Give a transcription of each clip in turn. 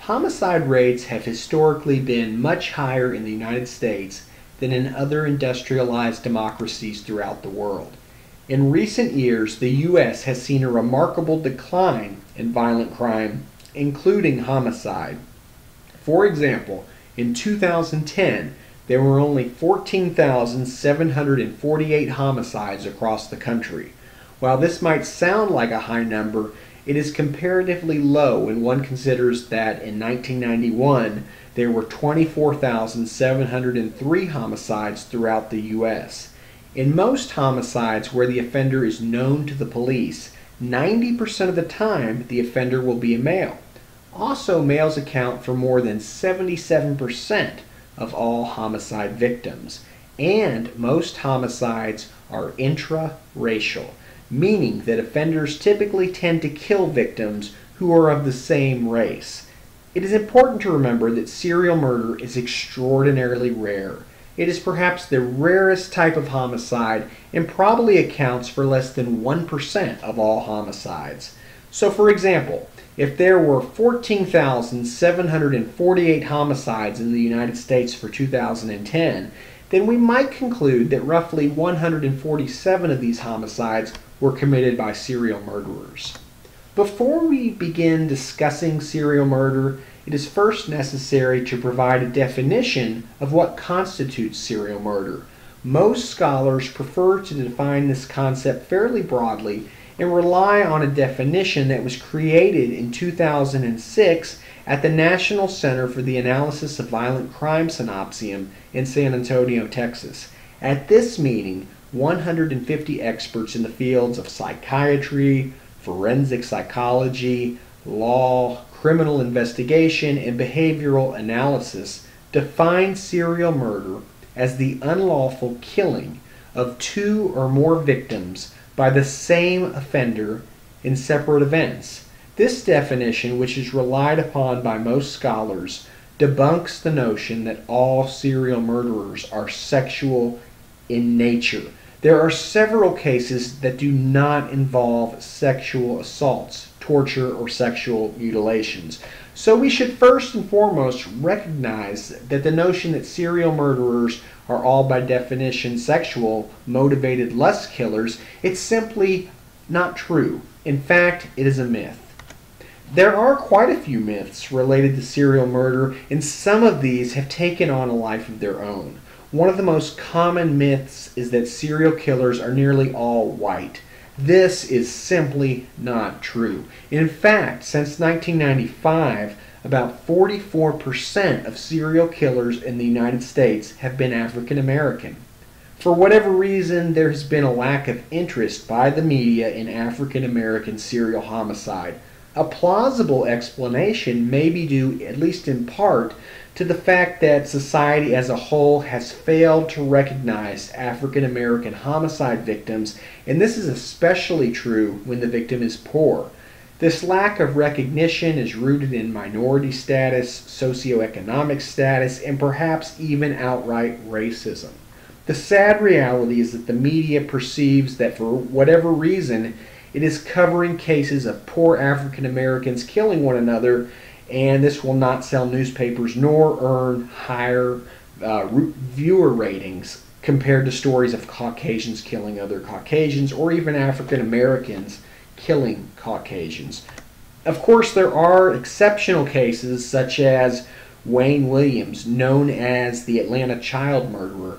Homicide rates have historically been much higher in the United States than in other industrialized democracies throughout the world. In recent years, the U.S. has seen a remarkable decline in violent crime, including homicide. For example, in 2010, there were only 14,748 homicides across the country. While this might sound like a high number, it is comparatively low when one considers that in 1991 there were 24,703 homicides throughout the U.S. In most homicides where the offender is known to the police, 90% of the time the offender will be a male. Also, males account for more than 77% of all homicide victims, and most homicides are intra-racial, meaning that offenders typically tend to kill victims who are of the same race. It is important to remember that serial murder is extraordinarily rare. It is perhaps the rarest type of homicide and probably accounts for less than 1% of all homicides. So for example, if there were 14,748 homicides in the United States for 2010, then we might conclude that roughly 147 of these homicides were committed by serial murderers. Before we begin discussing serial murder, it is first necessary to provide a definition of what constitutes serial murder. Most scholars prefer to define this concept fairly broadly and rely on a definition that was created in 2006 at the National Center for the Analysis of Violent Crime Synopsium in San Antonio, Texas. At this meeting, 150 experts in the fields of psychiatry, forensic psychology, law, criminal investigation, and behavioral analysis defined serial murder as the unlawful killing of two or more victims by the same offender in separate events. This definition, which is relied upon by most scholars, debunks the notion that all serial murderers are sexual in nature. There are several cases that do not involve sexual assaults, torture, or sexual mutilations. So we should first and foremost recognize that the notion that serial murderers are all by definition sexual motivated lust killers, it's simply not true. In fact, it is a myth. There are quite a few myths related to serial murder, and some of these have taken on a life of their own. One of the most common myths is that serial killers are nearly all white. This is simply not true. In fact, since 1995, about 44% of serial killers in the United States have been African American. For whatever reason, there has been a lack of interest by the media in African American serial homicide. A plausible explanation may be due, at least in part, to the fact that society as a whole has failed to recognize African American homicide victims, and this is especially true when the victim is poor. This lack of recognition is rooted in minority status, socioeconomic status, and perhaps even outright racism. The sad reality is that the media perceives that for whatever reason, it is covering cases of poor African Americans killing one another, and this will not sell newspapers nor earn higher viewer ratings compared to stories of Caucasians killing other Caucasians or even African Americans killing Caucasians. Of course, there are exceptional cases such as Wayne Williams, known as the Atlanta child murderer.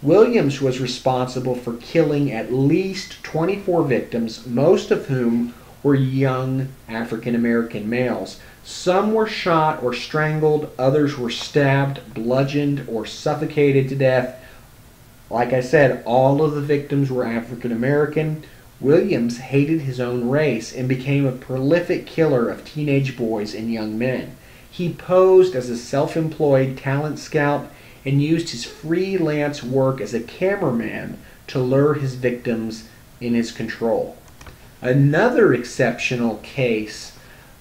Williams was responsible for killing at least 24 victims, most of whom were young African American males. Some were shot or strangled, others were stabbed, bludgeoned, or suffocated to death. Like I said, all of the victims were African American. Williams hated his own race and became a prolific killer of teenage boys and young men. He posed as a self-employed talent scout and used his freelance work as a cameraman to lure his victims in his control. Another exceptional case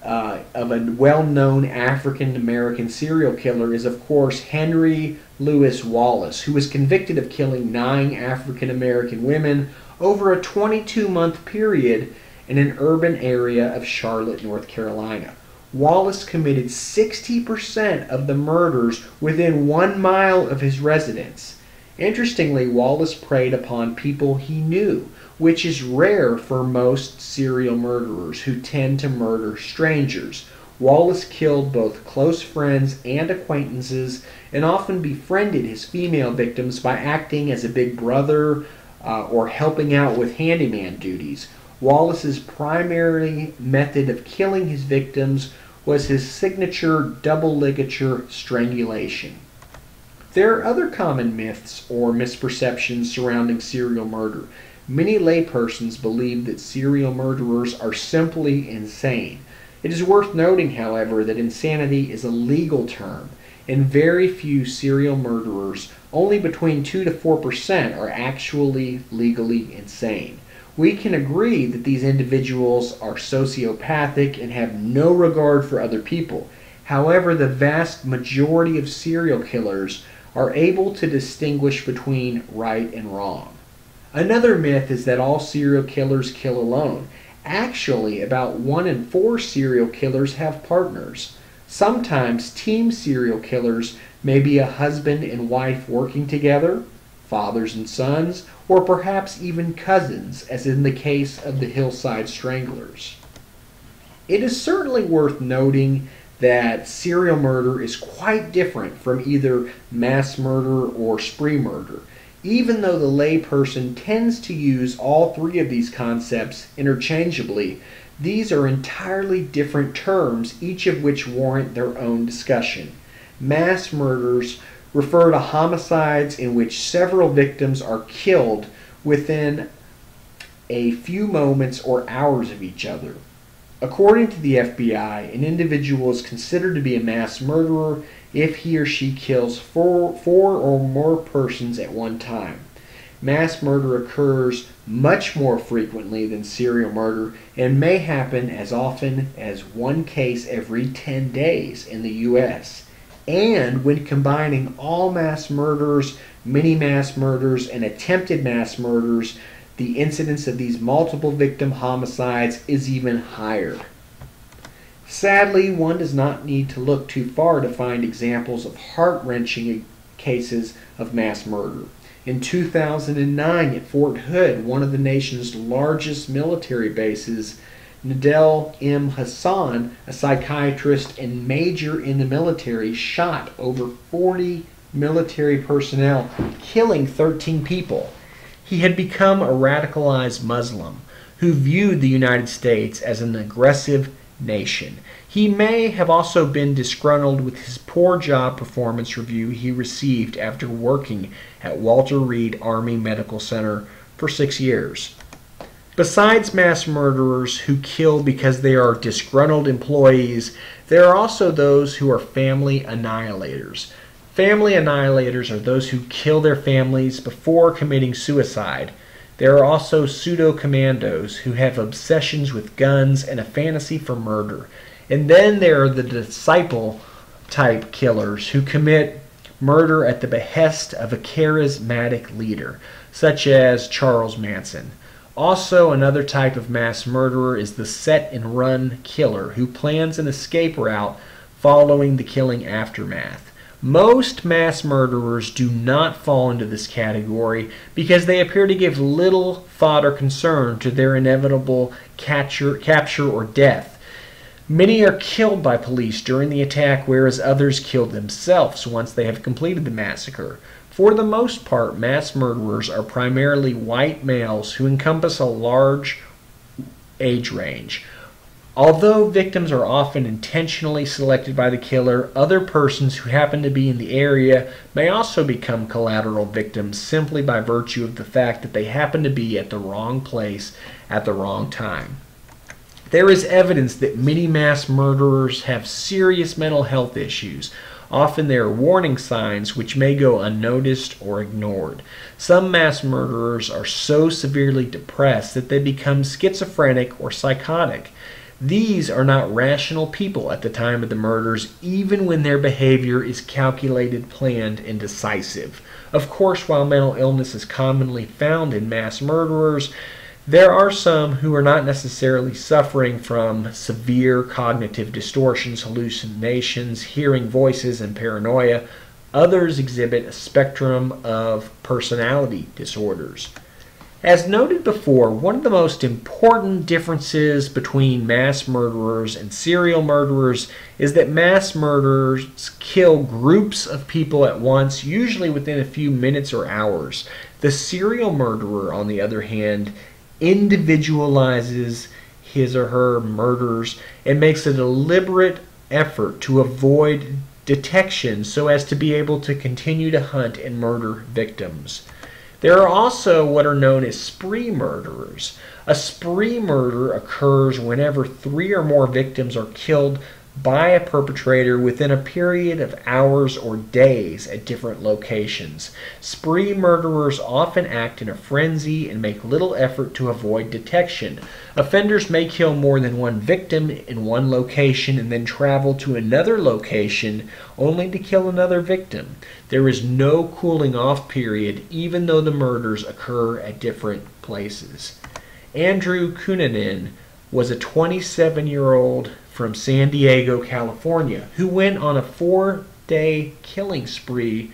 of a well-known African-American serial killer is, of course, Henry Louis Wallace, who was convicted of killing 9 African-American women over a 22-month period in an urban area of Charlotte, North Carolina. Wallace committed 60% of the murders within 1 mile of his residence. Interestingly, Wallace preyed upon people he knew, which is rare for most serial murderers who tend to murder strangers. Wallace killed both close friends and acquaintances and often befriended his female victims by acting as a big brother or helping out with handyman duties. Wallace's primary method of killing his victims was his signature double ligature strangulation. There are other common myths or misperceptions surrounding serial murder. Many laypersons believe that serial murderers are simply insane. It is worth noting, however, that insanity is a legal term, and very few serial murderers, only between 2 to 4%, are actually legally insane. We can agree that these individuals are sociopathic and have no regard for other people. However, the vast majority of serial killers are able to distinguish between right and wrong. Another myth is that all serial killers kill alone. Actually, about 1 in 4 serial killers have partners. Sometimes team serial killers may be a husband and wife working together, fathers and sons, or perhaps even cousins, as in the case of the Hillside Stranglers. It is certainly worth noting that serial murder is quite different from either mass murder or spree murder, even though the layperson tends to use all three of these concepts interchangeably. These are entirely different terms, each of which warrant their own discussion. Mass murders refer to homicides in which several victims are killed within a few moments or hours of each other. According to the FBI, an individual is considered to be a mass murderer if he or she kills four or more persons at one time. Mass murder occurs much more frequently than serial murder and may happen as often as one case every 10 days in the U.S. And when combining all mass murders, many mass murders, and attempted mass murders, the incidence of these multiple victim homicides is even higher. Sadly, one does not need to look too far to find examples of heart-wrenching cases of mass murder. In 2009 at Fort Hood, one of the nation's largest military bases, Nadel M. Hassan, a psychiatrist and major in the military, shot over 40 military personnel, killing 13 people. He had become a radicalized Muslim who viewed the United States as an aggressive nation. He may have also been disgruntled with his poor job performance review he received after working at Walter Reed Army Medical Center for 6 years. Besides mass murderers who kill because they are disgruntled employees, there are also those who are family annihilators. Family annihilators are those who kill their families before committing suicide. There are also pseudo-commandos who have obsessions with guns and a fantasy for murder. And then there are the disciple-type killers who commit murder at the behest of a charismatic leader, such as Charles Manson. Also, another type of mass murderer is the set-and-run killer who plans an escape route following the killing aftermath. Most mass murderers do not fall into this category because they appear to give little thought or concern to their inevitable capture or death. Many are killed by police during the attack, whereas others kill themselves once they have completed the massacre. For the most part, mass murderers are primarily white males who encompass a large age range. Although victims are often intentionally selected by the killer, other persons who happen to be in the area may also become collateral victims simply by virtue of the fact that they happen to be at the wrong place at the wrong time. There is evidence that many mass murderers have serious mental health issues. Often there are warning signs which may go unnoticed or ignored. Some mass murderers are so severely depressed that they become schizophrenic or psychotic. These are not rational people at the time of the murders, even when their behavior is calculated, planned, and decisive. Of course, while mental illness is commonly found in mass murderers, There are some who are not necessarily suffering from severe cognitive distortions, hallucinations, hearing voices, and paranoia. Others exhibit a spectrum of personality disorders. As noted before, one of the most important differences between mass murderers and serial murderers is that mass murderers kill groups of people at once, usually within a few minutes or hours. The serial murderer, on the other hand, individualizes his or her murders and makes a deliberate effort to avoid detection so as to be able to continue to hunt and murder victims. There are also what are known as spree murderers. A spree murder occurs whenever 3 or more victims are killed by a perpetrator within a period of hours or days at different locations. Spree murderers often act in a frenzy and make little effort to avoid detection. Offenders may kill more than one victim in one location and then travel to another location only to kill another victim. There is no cooling off period even though the murders occur at different places. Andrew Cunanan was a 27-year-old from San Diego, California, who went on a 4-day killing spree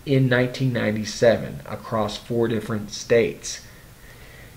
in 1997 across 4 different states.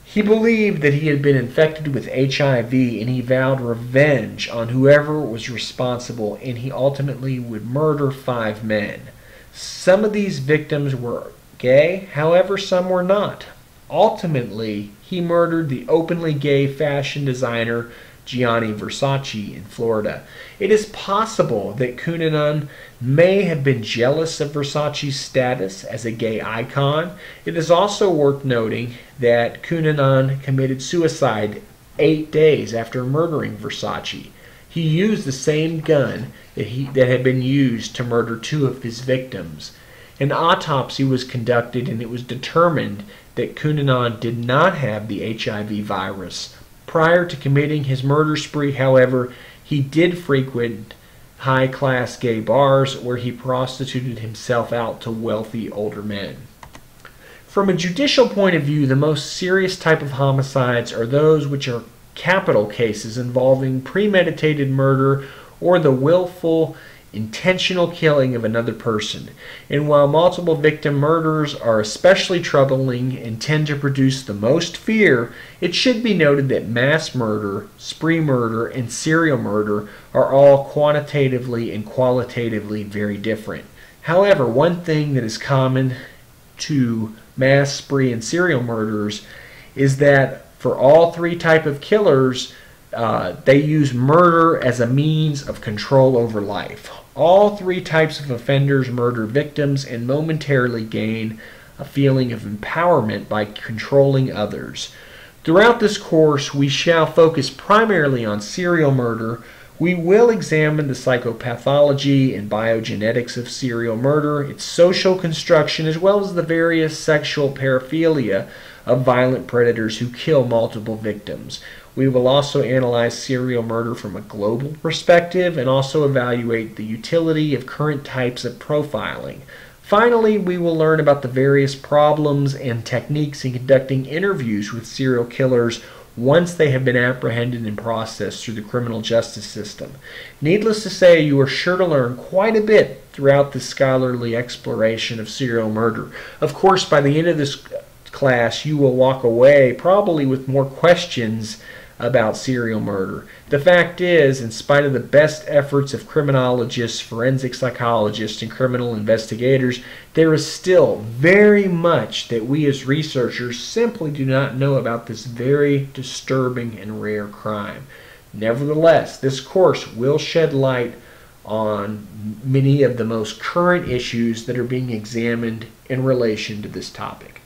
He believed that he had been infected with HIV and he vowed revenge on whoever was responsible, and he ultimately would murder 5 men. Some of these victims were gay, however some were not. Ultimately, he murdered the openly gay fashion designer Gianni Versace in Florida. It is possible that Cunanan may have been jealous of Versace's status as a gay icon. It is also worth noting that Cunanan committed suicide 8 days after murdering Versace. He used the same gun that had been used to murder 2 of his victims. An autopsy was conducted and it was determined that Cunanan did not have the HIV virus. Prior to committing his murder spree, however, he did frequent high-class gay bars where he prostituted himself out to wealthy older men. From a judicial point of view, the most serious type of homicides are those which are capital cases involving premeditated murder or the willful, intentional killing of another person. And while multiple victim murders are especially troubling and tend to produce the most fear, it should be noted that mass murder, spree murder, and serial murder are all quantitatively and qualitatively very different. However, one thing that is common to mass, spree, and serial murders is that for all 3 types of killers, they use murder as a means of control over life. All 3 types of offenders murder victims and momentarily gain a feeling of empowerment by controlling others. Throughout this course, we shall focus primarily on serial murder. We will examine the psychopathology and biogenetics of serial murder, its social construction, as well as the various sexual paraphilia of violent predators who kill multiple victims. We will also analyze serial murder from a global perspective and also evaluate the utility of current types of profiling. Finally, we will learn about the various problems and techniques in conducting interviews with serial killers once they have been apprehended and processed through the criminal justice system. Needless to say, you are sure to learn quite a bit throughout this scholarly exploration of serial murder. Of course, by the end of this class, you will walk away probably with more questions about serial murder. The fact is, in spite of the best efforts of criminologists, forensic psychologists, and criminal investigators, there is still very much that we as researchers simply do not know about this very disturbing and rare crime. Nevertheless, this course will shed light on many of the most current issues that are being examined in relation to this topic.